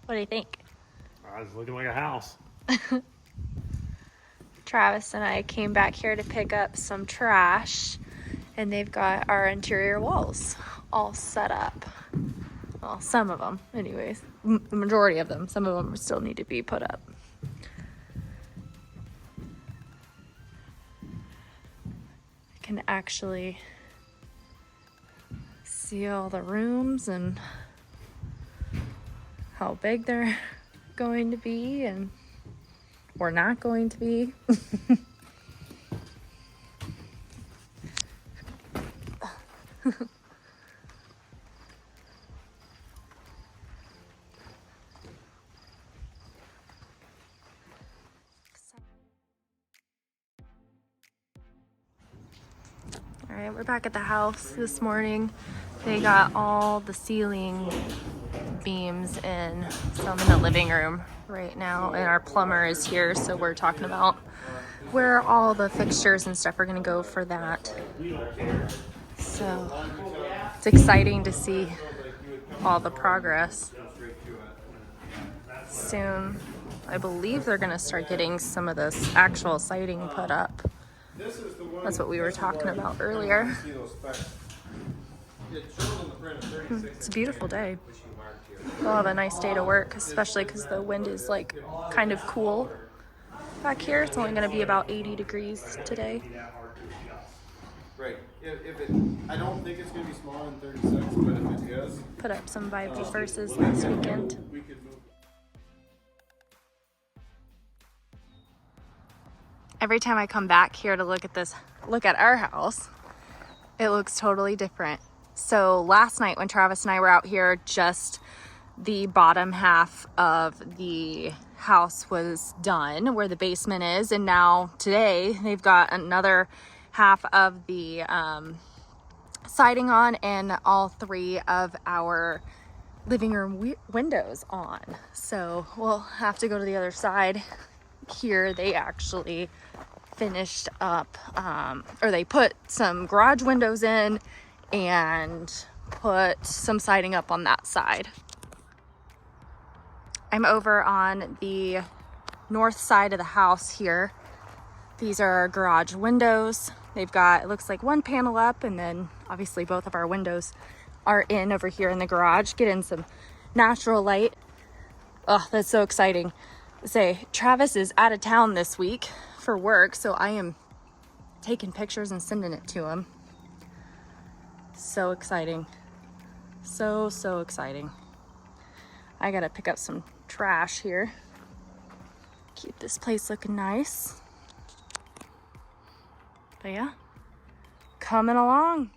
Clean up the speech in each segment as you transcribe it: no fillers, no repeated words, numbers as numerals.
What do you think? It's looking like a house. Travis and I came back here to pick up some trash, and they've got our interior walls all set up. Well, some of them, anyways. The majority of them. Some of them still need to be put up. I can actually see all the rooms and how big they're going to be and or not going to be. All right, we're back at the house this morning. They got all the ceiling beams in, some in the living room right now, and our plumber is here, so we're talking about where all the fixtures and stuff are gonna go for that. So it's exciting to see all the progress. Soon, I believe they're gonna start getting some of this actual siding put up. That's what we were talking about earlier. It's a beautiful day. We'll have a nice day to work, especially because the wind is like kind of cool back here. It's only going to be about 80 degrees today. Right. I don't think it's going to be smaller than 36, but if it is, put up some Bible verses last weekend. we could move. Every time I come back here to look at our house, it looks totally different. So last night when Travis and I were out here, just the bottom half of the house was done where the basement is, and now today they've got another half of the siding on and all three of our living room windows on. So we'll have to go to the other side. Here they actually finished up, or they put some garage windows in and put some siding up on that side. I'm over on the north side of the house here. These are our garage windows. They've got, it looks like one panel up, and then obviously both of our windows are in over here in the garage. Get in some natural light. Oh, that's so exciting. Say, Travis is out of town this week for work, so I am taking pictures and sending it to him. So exciting. So exciting. I gotta pick up some trash here. Keep this place looking nice. But yeah, coming along.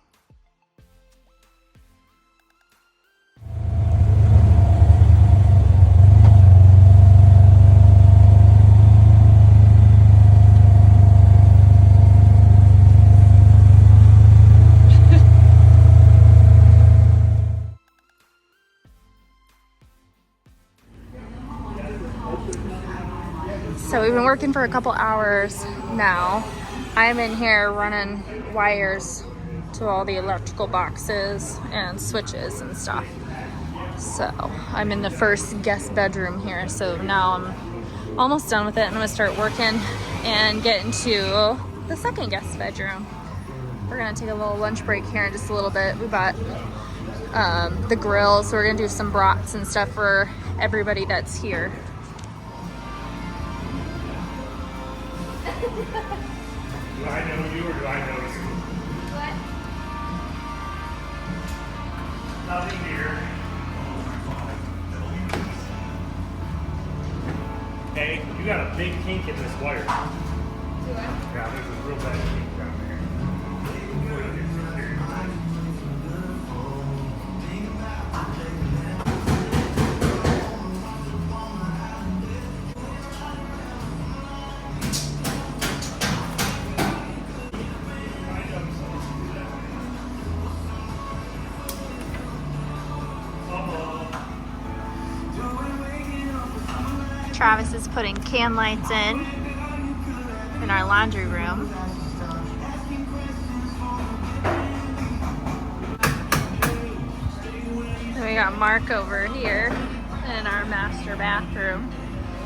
So we've been working for a couple hours now. I'm in here running wires to all the electrical boxes and switches and stuff. So I'm in the first guest bedroom here. So now I'm almost done with it, and I'm gonna start working and get into the second guest bedroom. We're gonna take a little lunch break here in just a little bit. We bought the grill, so we're gonna do some brats and stuff for everybody that's here. Do I know you or do I notice you? What? Nothing here. Hey, you got a big kink in this wire. Do I? Yeah, there's a real bad kink down there. Travis is putting can lights in our laundry room. Then we got Mark over here in our master bathroom.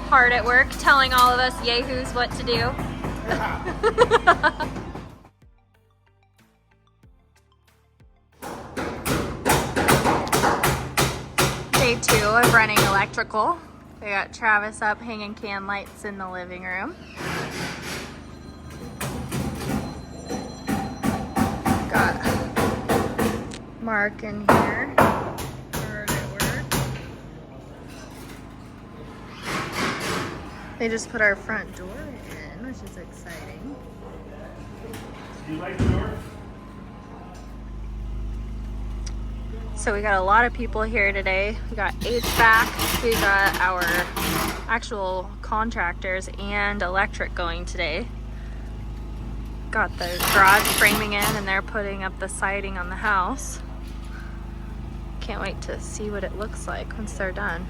Hard at work telling all of us yahoos what to do. Day 2 of running electrical. We got Travis up hanging can lights in the living room. Got Mark in here. Hard at work. They just put our front door in, which is exciting. Do you like the door? So we got a lot of people here today. We got HVAC, we got our actual contractors and electric going today. Got the garage framing in and they're putting up the siding on the house. Can't wait to see what it looks like once they're done.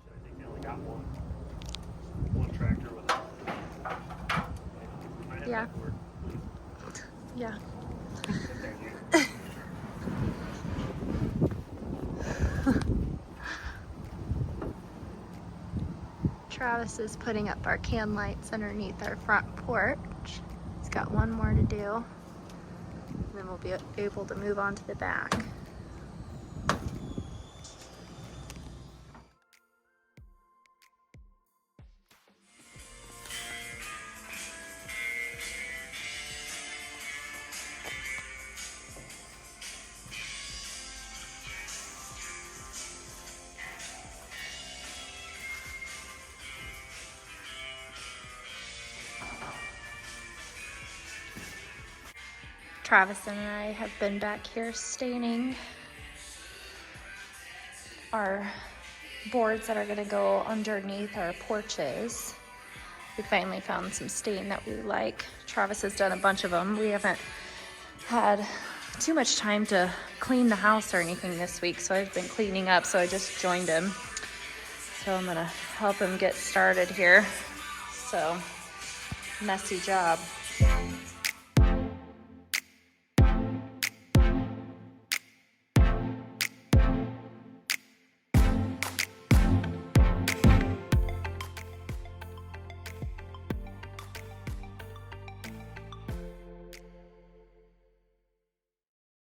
I think they only got one tractor with it. Might have Yeah. that work. Yeah. Travis is putting up our can lights underneath our front porch. He's got one more to do. And then we'll be able to move on to the back. Travis and I have been back here staining our boards that are going to go underneath our porches. We finally found some stain that we like. Travis has done a bunch of them. We haven't had too much time to clean the house or anything this week, so I've been cleaning up, so I just joined him. So I'm going to help him get started here. So, messy job.